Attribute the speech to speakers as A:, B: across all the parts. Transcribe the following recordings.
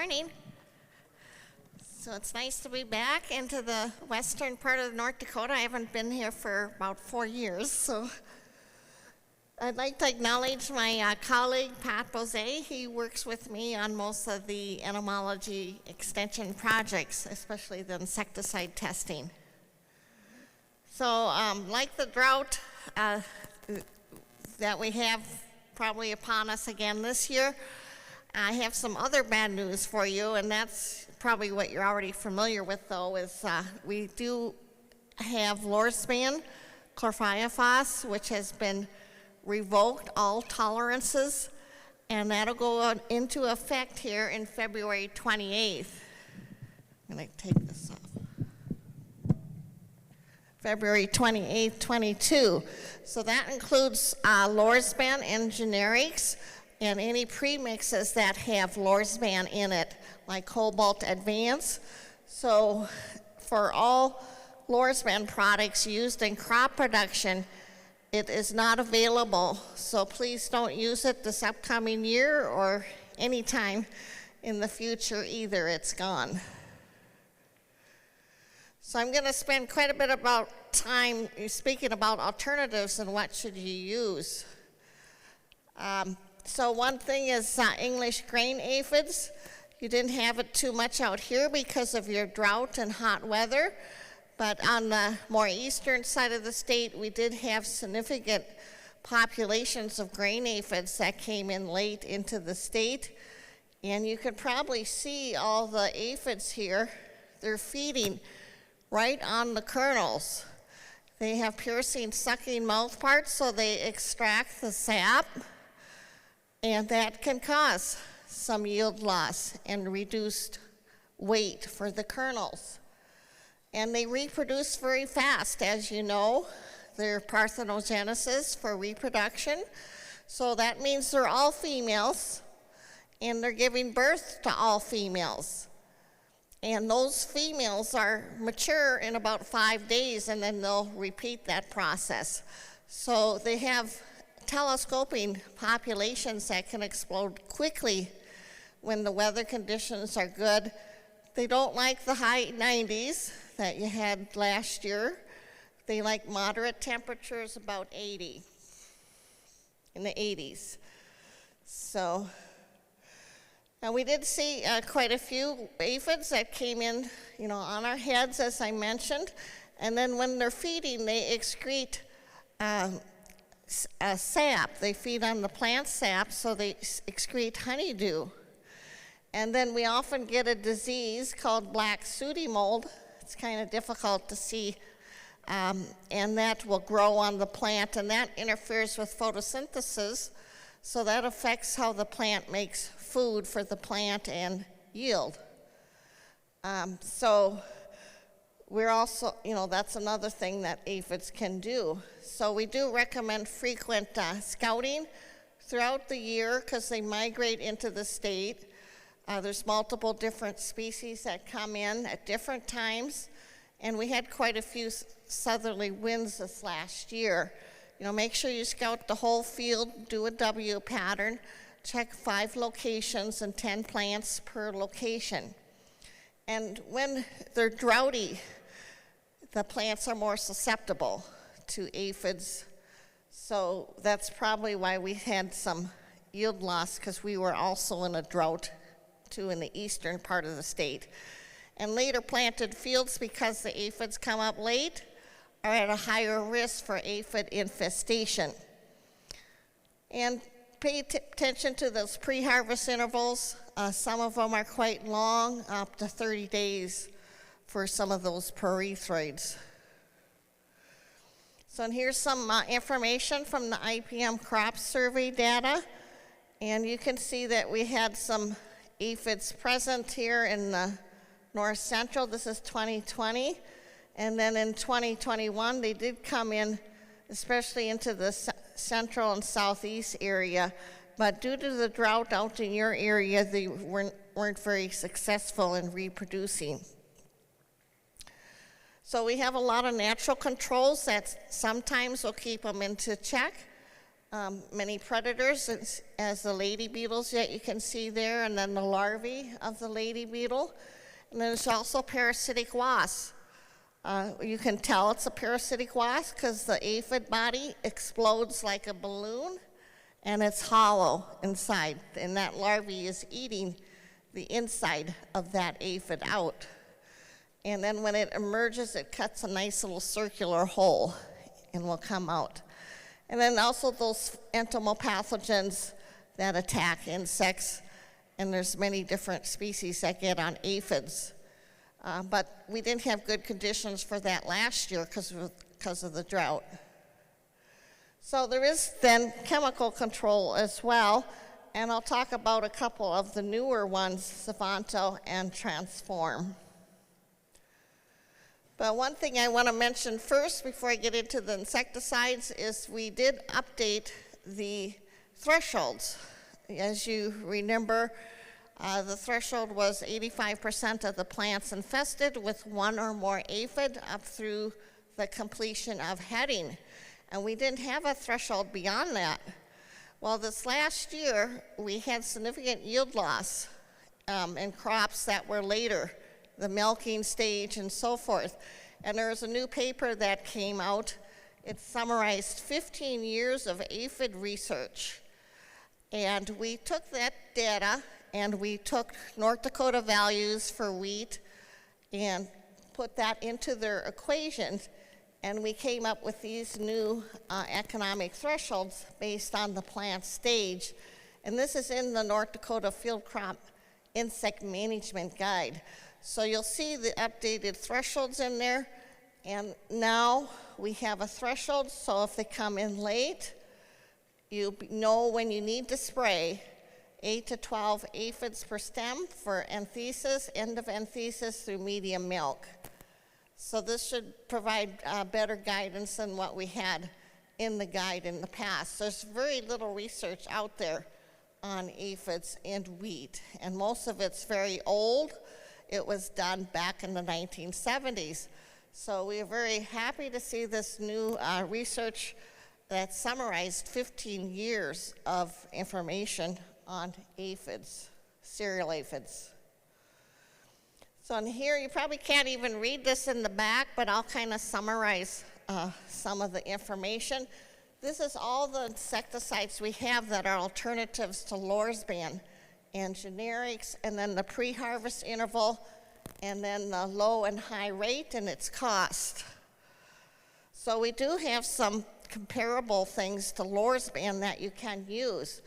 A: morning. So it's nice to be back into the western part of North Dakota. I haven't been here for about 4 years, so I'd like to acknowledge my colleague, Pat Bose. He works with me on most of the entomology extension projects, especially the insecticide testing. So like the drought that we have probably upon us again this year, I have some other bad news for you, and that's probably what you're already familiar with, though, is we do have Lorsban chlorpyrifos, which has been revoked, all tolerances, and that'll go into effect here in February 28th. I'm going to take this off. February 28th, 22. So that includes Lorsban and generics, and any premixes that have Lorsban in it, like Cobalt Advance. So for all Lorsban products used in crop production, it is not available. So please don't use it this upcoming year or any time in the future either. It's gone. So I'm going to spend quite a bit about time speaking about alternatives and what should you use. So one thing is English grain aphids. You didn't have it too much out here because of your drought and hot weather, but on the more eastern side of the state, we did have significant populations of grain aphids that came in late into the state. And you can probably see all the aphids here. They're feeding right on the kernels. They have piercing, sucking mouth parts, so they extract the sap. And that can cause some yield loss and reduced weight for the kernels. And they reproduce very fast, as you know. They're parthenogenesis for reproduction. So that means they're all females, and they're giving birth to all females. And those females are mature in about 5 days, and then they'll repeat that process. So they have telescoping populations that can explode quickly when the weather conditions are good. They don't like the high 90s that you had last year. They like moderate temperatures, about 80, in the 80s. So, and we did see quite a few aphids that came in, on our heads, as I mentioned. And then when they're feeding, they excrete sap. They feed on the plant sap, so they excrete honeydew. And then we often get a disease called black sooty mold. It's kind of difficult to see, and that will grow on the plant, and that interferes with photosynthesis, so that affects how the plant makes food for the plant and yield. So we're also, that's another thing that aphids can do. So we do recommend frequent scouting throughout the year because they migrate into the state. There's multiple different species that come in at different times, and we had quite a few southerly winds this last year. Make sure you scout the whole field, do a W pattern, check 5 locations and 10 plants per location. And when they're droughty, the plants are more susceptible to aphids. So that's probably why we had some yield loss, because we were also in a drought too in the eastern part of the state. And later planted fields, because the aphids come up late, are at a higher risk for aphid infestation. And pay attention to those pre-harvest intervals. Some of them are quite long, up to 30 days for some of those pyrethroids. So here's some information from the IPM crop survey data. And you can see that we had some aphids present here in the north central. This is 2020. And then in 2021, they did come in, especially into the central and southeast area. But due to the drought out in your area, they weren't very successful in reproducing. So we have a lot of natural controls that sometimes will keep them into check. many predators, as the lady beetles that you can see there, and then the larvae of the lady beetle. And there's also parasitic wasps. You can tell it's a parasitic wasp because the aphid body explodes like a balloon, and it's hollow inside, and that larvae is eating the inside of that aphid out. And then when it emerges, it cuts a nice little circular hole and will come out. And then also those entomopathogens that attack insects, and there's many different species that get on aphids. But we didn't have good conditions for that last year because of the drought. So there is then chemical control as well, and I'll talk about a couple of the newer ones, Savanto and Transform. But one thing I want to mention first before I get into the insecticides is we did update the thresholds. As you remember, the threshold was 85% of the plants infested with one or more aphid up through the completion of heading. And we didn't have a threshold beyond that. Well, this last year, we had significant yield loss in crops that were later, the milking stage and so forth. And there was a new paper that came out. It summarized 15 years of aphid research. And we took that data and we took North Dakota values for wheat and put that into their equations, and we came up with these new economic thresholds based on the plant stage. And this is in the North Dakota Field Crop Insect Management Guide. So you'll see the updated thresholds in there, and now we have a threshold, so if they come in late, you know when you need to spray 8 to 12 aphids per stem for enthesis, end of enthesis through medium milk. So this should provide better guidance than what we had in the guide in the past. There's very little research out there on aphids and wheat, and most of it's very old. It was done back in the 1970s. So we are very happy to see this new research that summarized 15 years of information on aphids, cereal aphids. So in here, you probably can't even read this in the back, but I'll kind of summarize some of the information. This is all the insecticides we have that are alternatives to Lorsban and generics, and then the pre-harvest interval, and then the low and high rate and its cost. So we do have some comparable things to Lorsban that you can use.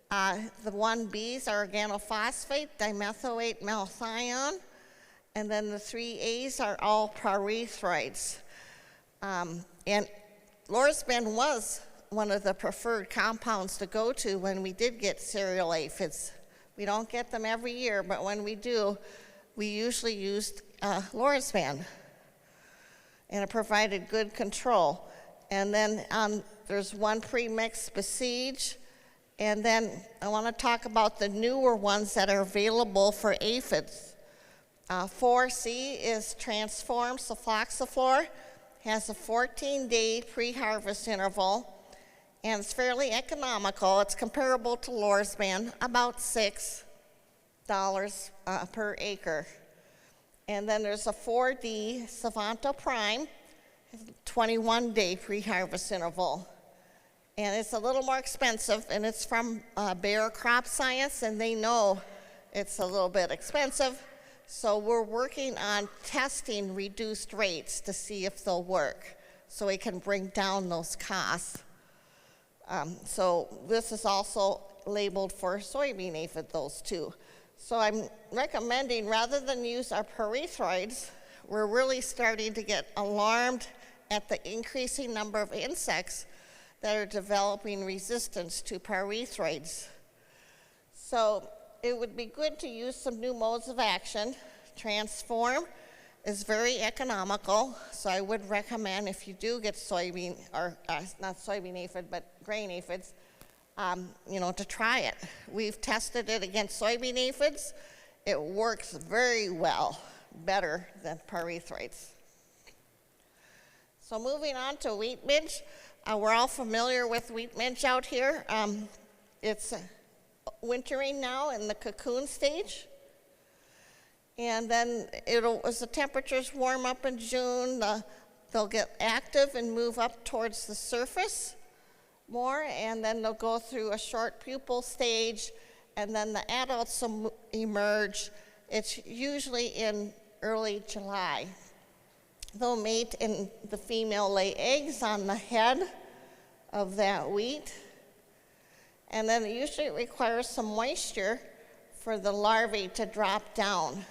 A: The 1Bs are organophosphate, dimethoate malthion, and then the 3As are all pyrethroids. And Lorsban was one of the preferred compounds to go to when we did get cereal aphids. We don't get them every year, but when we do, we usually used Lorsban, and it provided good control. And then there's one premix, Besiege, and then I want to talk about the newer ones that are available for aphids. 4C is Transform Sulfoxaflor, has a 14-day pre-harvest interval, and it's fairly economical. It's comparable to Lorsban, about $6 per acre. And then there's a 4D Savanto Prime, 21-day pre-harvest interval. And it's a little more expensive, and it's from Bayer Crop Science, and they know it's a little bit expensive. So we're working on testing reduced rates to see if they'll work, so we can bring down those costs. So this is also labeled for soybean aphid, those two. So I'm recommending, rather than use our pyrethroids, we're really starting to get alarmed at the increasing number of insects that are developing resistance to pyrethroids. So it would be good to use some new modes of action. Transform is very economical, so I would recommend, if you do get soybean, or not soybean aphid, but grain aphids, to try it. We've tested it against soybean aphids. It works very well, better than pyrethroids. So moving on to wheat midge, We're all familiar with wheat midge out here. It's wintering now in the cocoon stage. And then as the temperatures warm up in June, they'll get active and move up towards the surface more, and then they'll go through a short pupal stage, and then the adults will emerge. It's usually in early July. They'll mate and the female lay eggs on the head of that wheat. And then usually it requires some moisture for the larvae to drop down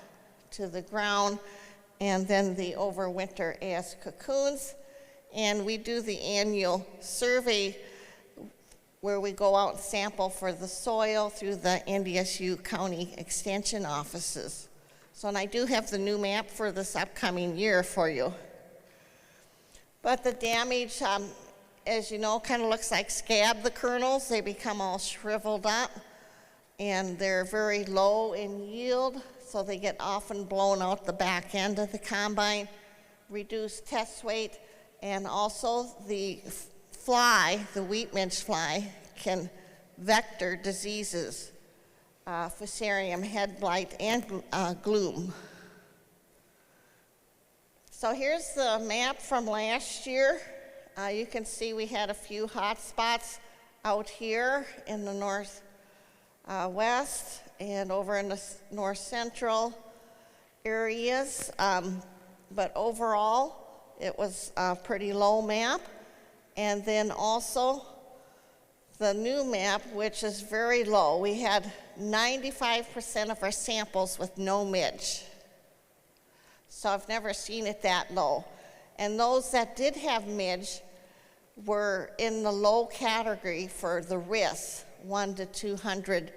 A: to the ground, and then they overwinter as cocoons. And we do the annual survey where we go out and sample for the soil through the NDSU county extension offices. So, and I do have the new map for this upcoming year for you. But the damage, as you know, kind of looks like scab, the kernels. They become all shriveled up, and they're very low in yield, so they get often blown out the back end of the combine, reduced test weight, and also the fly, the wheat midge fly, can vector diseases, fusarium, head blight, and gloom. So here's the map from last year. You can see we had a few hot spots out here in the northwest and over in the north central areas. But overall, it was a pretty low map. And then also the new map, which is very low. We had 95% of our samples with no midge. So I've never seen it that low. And those that did have midge were in the low category for the risk, 1 to 200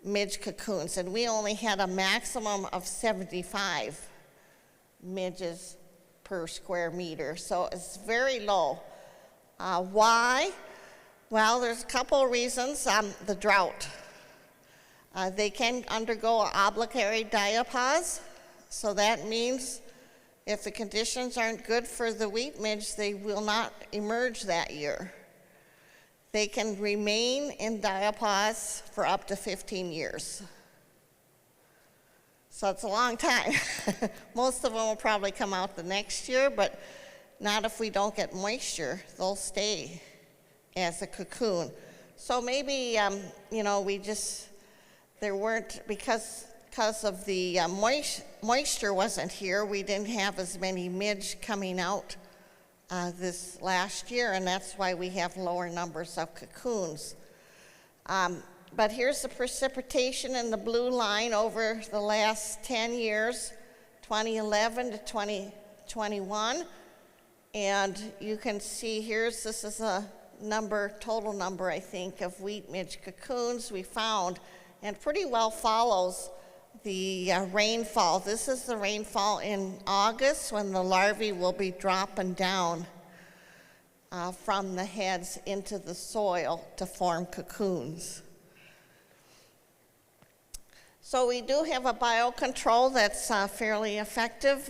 A: midge cocoons. And we only had a maximum of 75 midges per square meter. So it's very low. Why? Well, there's a couple of reasons. The drought. They can undergo obligatory diapause. So that means if the conditions aren't good for the wheat midge, they will not emerge that year. They can remain in diapause for up to 15 years. So it's a long time. Most of them will probably come out the next year, but not if we don't get moisture. They'll stay as a cocoon. So maybe, there weren't, because of the moisture wasn't here, we didn't have as many midge coming out this last year, and that's why we have lower numbers of cocoons. But here's the precipitation in the blue line over the last 10 years, 2011 to 2021. And you can see this is a total number, I think, of wheat midge cocoons we found, and pretty well follows the rainfall. This is the rainfall in August when the larvae will be dropping down from the heads into the soil to form cocoons. So we do have a biocontrol that's fairly effective.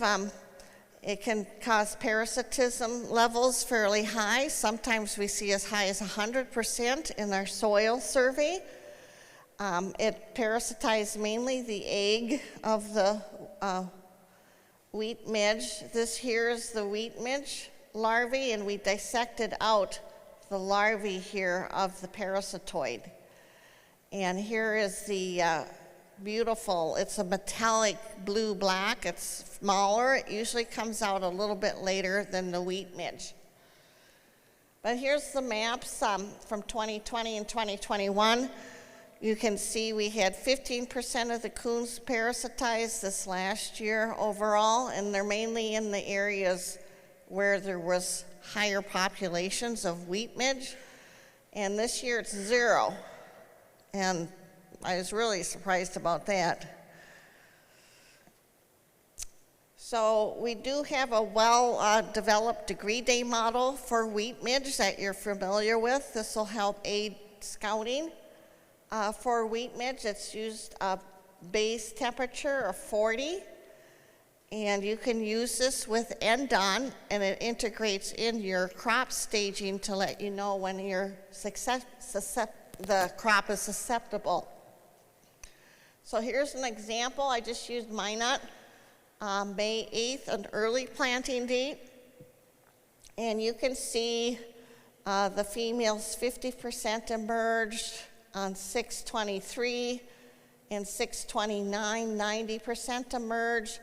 A: It can cause parasitism levels fairly high. Sometimes we see as high as 100% in our soil survey. It parasitized mainly the egg of the wheat midge. This here is the wheat midge larvae, and we dissected out the larvae here of the parasitoid. And here is the beautiful, it's a metallic blue-black. It's smaller. It usually comes out a little bit later than the wheat midge. But here's the maps from 2020 and 2021. You can see we had 15% of the coons parasitized this last year overall, and they're mainly in the areas where there was higher populations of wheat midge. And this year it's 0. And I was really surprised about that. So we do have a well-developed degree day model for wheat midge that you're familiar with. This will help aid scouting. For wheat midge, it's used a base temperature of 40, And you can use this with NDON, and it integrates in your crop staging to let you know when the crop is susceptible. So here's an example. I just used Minot, May 8th, an early planting date. And you can see the females 50% emerged on 6/23, and 6/29, 90% emerged.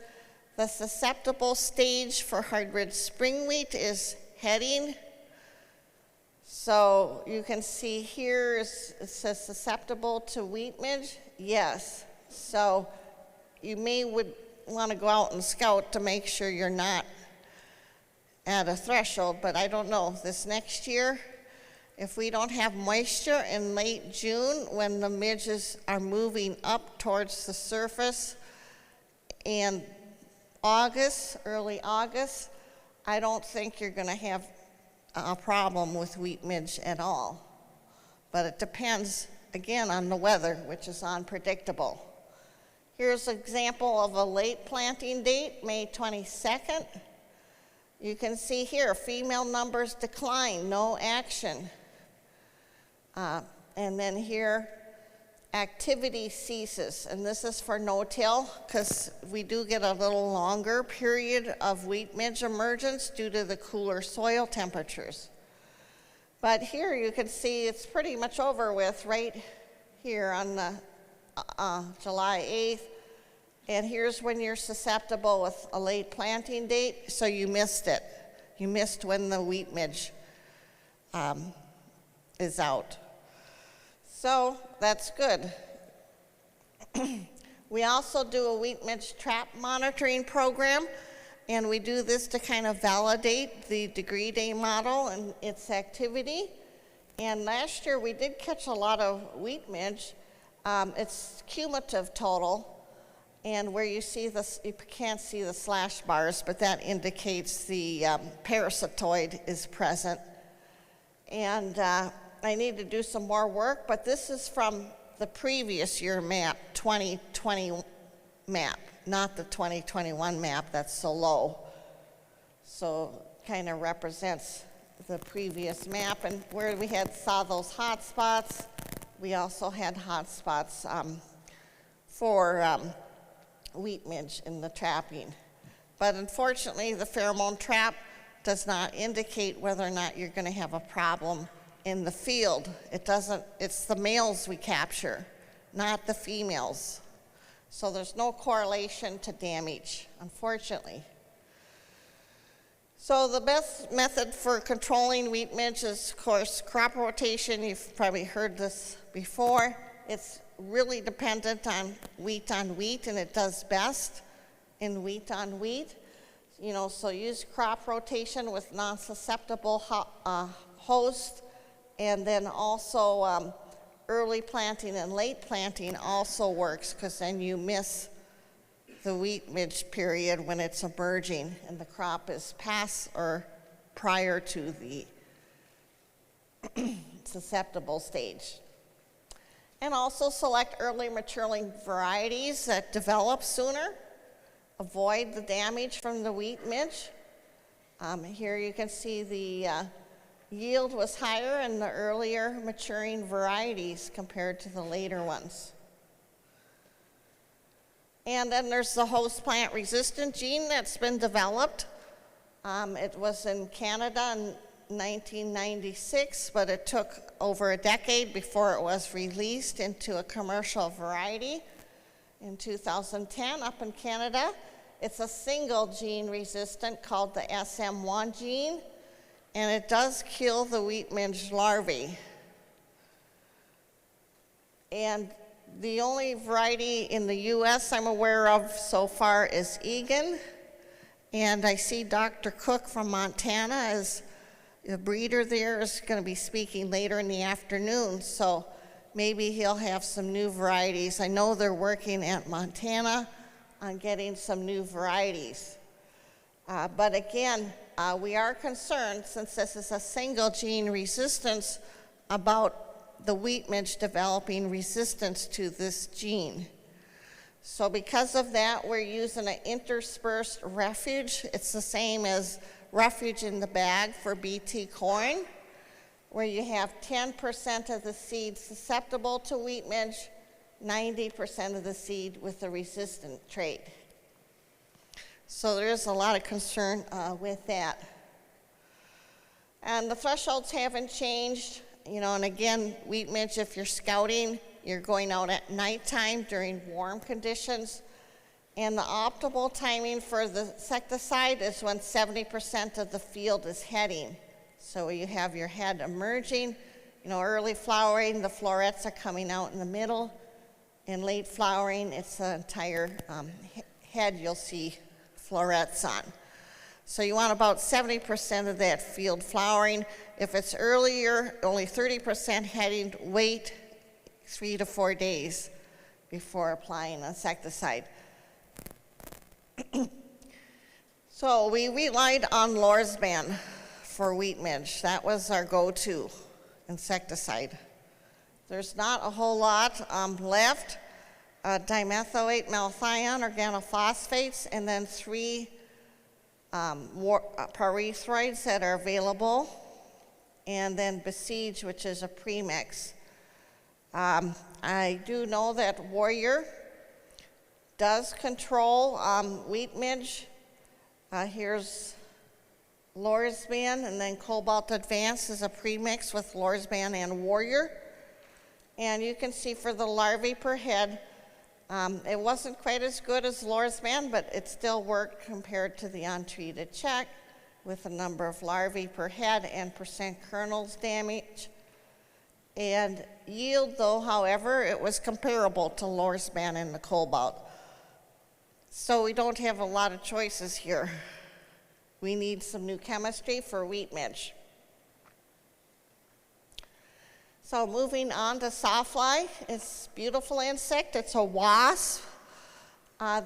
A: The susceptible stage for hybrid spring wheat is heading. So you can see here it says susceptible to wheat midge. Yes. So you would want to go out and scout to make sure you're not at a threshold, but I don't know. This next year, if we don't have moisture in late June when the midges are moving up towards the surface, and August, early August, I don't think you're going to have a problem with wheat midge at all. But it depends, again, on the weather, which is unpredictable. Here's an example of a late planting date, May 22nd. You can see here, female numbers decline, no action. And then here, activity ceases, and this is for no-till, because we do get a little longer period of wheat midge emergence due to the cooler soil temperatures. But here you can see it's pretty much over with right here on the July 8th, and here's when you're susceptible with a late planting date, so you missed it. You missed when the wheat midge is out. So that's good. We also do a wheat midge trap monitoring program, and we do this to kind of validate the degree day model and its activity. And last year we did catch a lot of wheat midge. It's cumulative total, and where you see this, you can't see the slash bars, but that indicates the parasitoid is present. And I need to do some more work, but this is from the previous year map, 2020 map, not the 2021 map, that's so low. So kind of represents the previous map, and where we saw those hot spots, we also had hot spots for wheat midge in the trapping. But unfortunately, the pheromone trap does not indicate whether or not you're going to have a problem in the field. It doesn't, it's the males we capture, not the females. So there's no correlation to damage, unfortunately. So the best method for controlling wheat midge is, of course, crop rotation. You've probably heard this before. It's really dependent on wheat, and it does best in wheat on wheat. You know, so use crop rotation with non-susceptible hosts. And then also early planting and late planting also works, because then you miss the wheat midge period when it's emerging and the crop is past or prior to the susceptible stage. And also select early maturing varieties that develop sooner. Avoid the damage from the wheat midge. Here you can see the yield was higher in the earlier maturing varieties compared to the later ones. And then there's the host plant resistant gene that's been developed. It was in Canada in 1996, but it took over a decade before it was released into a commercial variety in 2010 up in Canada. It's a single gene resistant called the SM1 gene, and it does kill the wheat midge larvae. And the only variety in the US I'm aware of so far is Egan, and I see Dr. Cook from Montana as the breeder there is going to be speaking later in the afternoon, so maybe he'll have some new varieties. I know they're working at Montana on getting some new varieties. But again, we are concerned, since this is a single gene resistance, about the wheat midge developing resistance to this gene. So because of that, we're using an interspersed refuge. It's the same as refuge in the bag for BT corn, where you have 10% of the seed susceptible to wheat midge, 90% of the seed with a resistant trait. So there is a lot of concern with that. And the thresholds haven't changed, and again, wheat midge, if you're scouting, you're going out at nighttime during warm conditions. And the optimal timing for the insecticide is when 70% of the field is heading. So you have your head emerging, early flowering, the florets are coming out in the middle. In late flowering, it's the entire head you'll see florets on. So you want about 70% of that field flowering. If it's earlier, only 30% heading, wait 3 to 4 days before applying insecticide. So we relied on Lorsban for wheat midge. That was our go-to insecticide. There's not a whole lot left. Dimethoate, malthion, organophosphates, and then 3 pyrethroids that are available, and then Besiege, which is a premix. I do know that Warrior does control wheat midge. Here's Lorsban, and then Cobalt Advance is a premix with Lorsban and Warrior. And you can see for the larvae per head, it wasn't quite as good as Lorsban, but it still worked compared to the untreated check with the number of larvae per head and percent kernels damage. And yield, though, however, it was comparable to Lorsban and the Cobalt. So we don't have a lot of choices here. We need some new chemistry for wheat midge. So moving on to Sawfly, it's a beautiful insect. It's a wasp.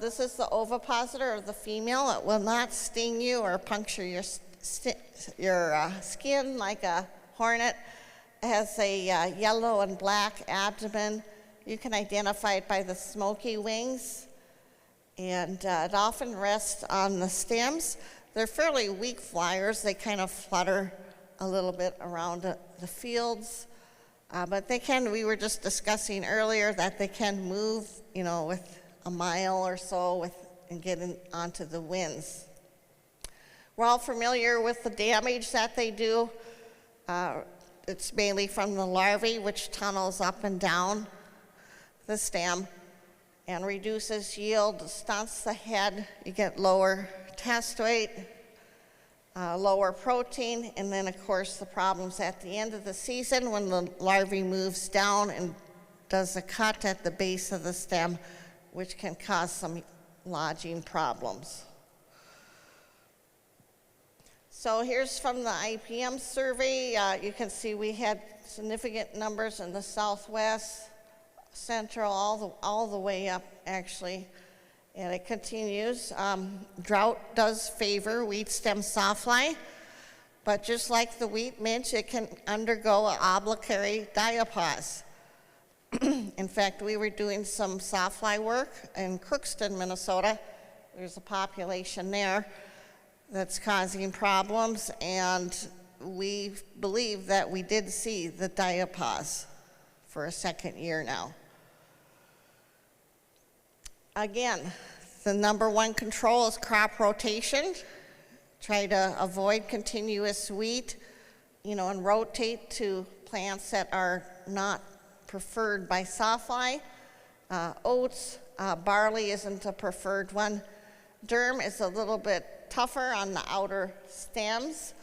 A: This is the ovipositor of the female. It will not sting you or puncture your skin like a hornet. It has a yellow and black abdomen. You can identify it by the smoky wings. And it often rests on the stems. They're fairly weak flyers. They kind of flutter a little bit around the fields. But they can, we were just discussing earlier that they can move, with a mile or so and get onto the winds. We're all familiar with the damage that they do. It's mainly from the larvae, which tunnels up and down the stem and reduces yield, stunts the head. You get lower test weight, lower protein, and then of course the problems at the end of the season when the larvae moves down and does a cut at the base of the stem, which can cause some lodging problems. So here's from the IPM survey. You can see we had significant numbers in the southwest, central, all the way up actually. And it continues. Drought does favor wheat stem sawfly, but just like the wheat midge, it can undergo an obligatory diapause. In fact, we were doing some sawfly work in Crookston, Minnesota. There's a population there that's causing problems, and we believe that we did see the diapause for a second year now. Again, the number one control is crop rotation. Try to avoid continuous wheat, and rotate to plants that are not preferred by sawfly. Oats, barley isn't a preferred one. Durum is a little bit tougher on the outer stems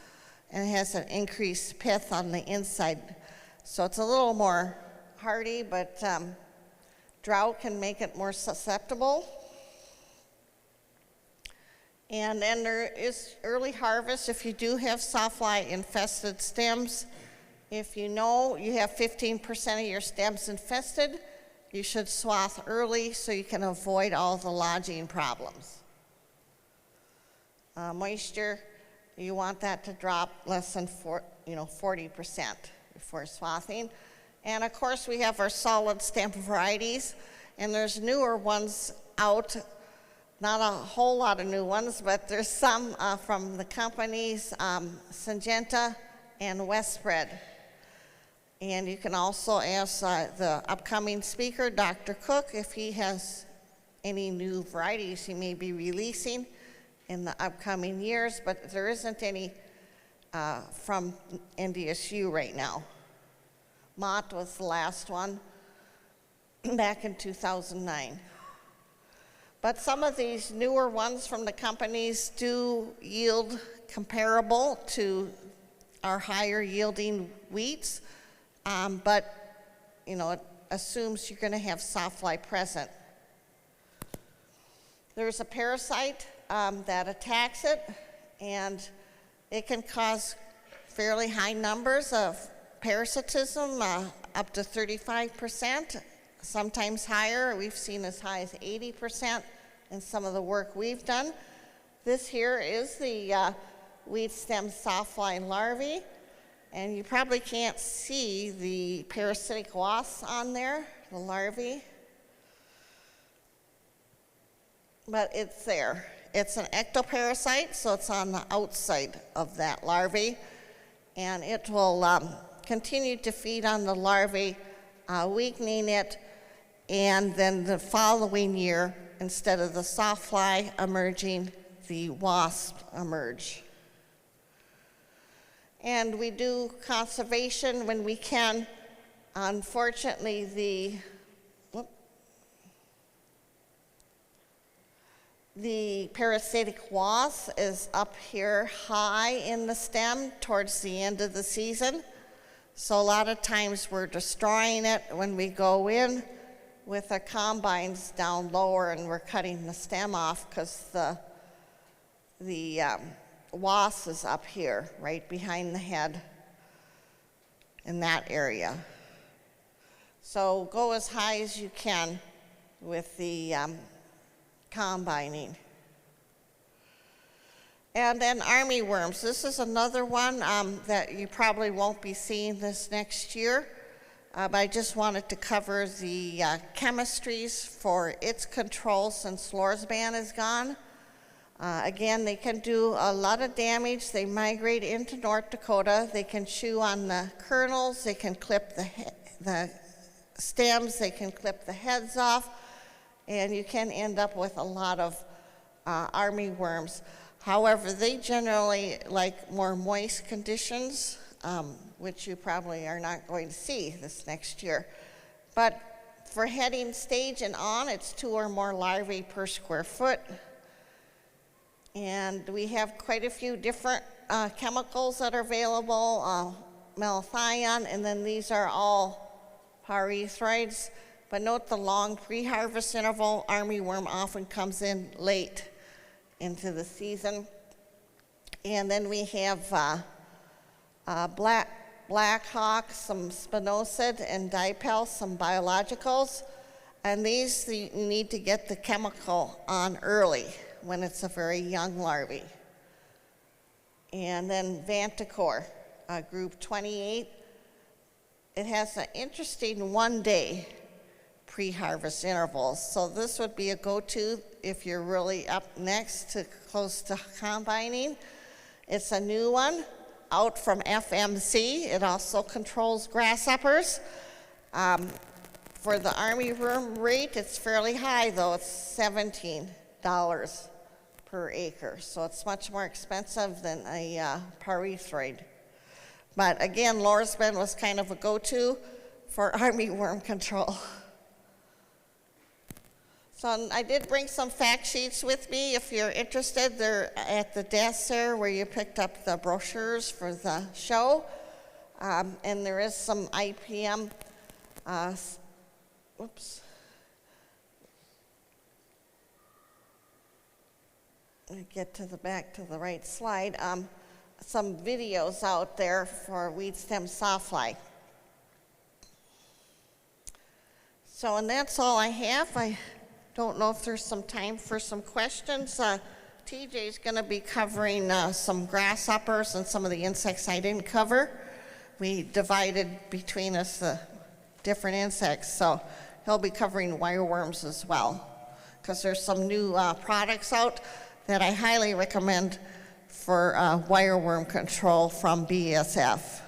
A: and has an increased pith on the inside. So it's a little more hardy, but drought can make it more susceptible. And then there is early harvest if you do have sawfly infested stems. If you know you have 15% of your stems infested, you should swath early so you can avoid all the lodging problems. Moisture, you want that to drop less than 40% before swathing. And of course we have our solid stem varieties, and there's newer ones out. Not a whole lot of new ones, but there's some from the companies Syngenta and Westbred. And you can also ask the upcoming speaker, Dr. Cook, if he has any new varieties he may be releasing in the upcoming years, but there isn't any from NDSU right now. Mott was the last one back in 2009. But some of these newer ones from the companies do yield comparable to our higher yielding wheats, but you know, it assumes you're going to have Sawfly present. There's a parasite that attacks it, and it can cause fairly high numbers of parasitism, up to 35%, sometimes higher. We've seen as high as 80% in some of the work we've done. This here is the wheat stem Sawfly larvae, and you probably can't see the parasitic wasps on there, the larvae, but it's there. It's an ectoparasite, so it's on the outside of that larvae, and it will continue to feed on the larvae, weakening it, and then the following year, instead of the Sawfly emerging, the wasp emerge. And we do conservation when we can. Unfortunately, the parasitic wasp is up here high in the stem towards the end of the season. So a lot of times we're destroying it when we go in with our combines down lower and we're cutting the stem off because the wasp is up here, right behind the head in that area. So go as high as you can with the combining. And then armyworms. This is another one that you probably won't be seeing this next year, but I just wanted to cover the chemistries for its control since Lorsban is gone. Again, they can do a lot of damage. They migrate into North Dakota. They can chew on the kernels. They can clip the stems. They can clip the heads off. And you can end up with a lot of armyworms. However, they generally like more moist conditions, which you probably are not going to see this next year. But for heading stage and on, it's 2 or more larvae per square foot. And we have quite a few different chemicals that are available, malathion, and then these are all pyrethroids. But note the long pre-harvest interval. Armyworm often comes in late into the season. And then we have black hawk, some spinosad, and dipel, some biologicals. And these you need to get the chemical on early when it's a very young larvae. And then Vanticore, group 28. It has an interesting 1-day pre-harvest intervals. So this would be a go-to if you're really up next to close to combining. It's a new one out from FMC. It also controls grasshoppers. For the armyworm rate, it's fairly high though. It's $17 per acre. So it's much more expensive than a pyrethroid. But again, Lorsban was kind of a go-to for armyworm control. So I did bring some fact sheets with me. If you're interested, they're at the desk there where you picked up the brochures for the show. And there is some IPM, whoops. Let me get to the back to the right slide. Some videos out there for weed stem Sawfly. So, and that's all I have. I don't know if there's some time for some questions. TJ's going to be covering some grasshoppers and some of the insects I didn't cover. We divided between us the different insects, so he'll be covering wireworms as well, because there's some new products out that I highly recommend for wireworm control from BASF.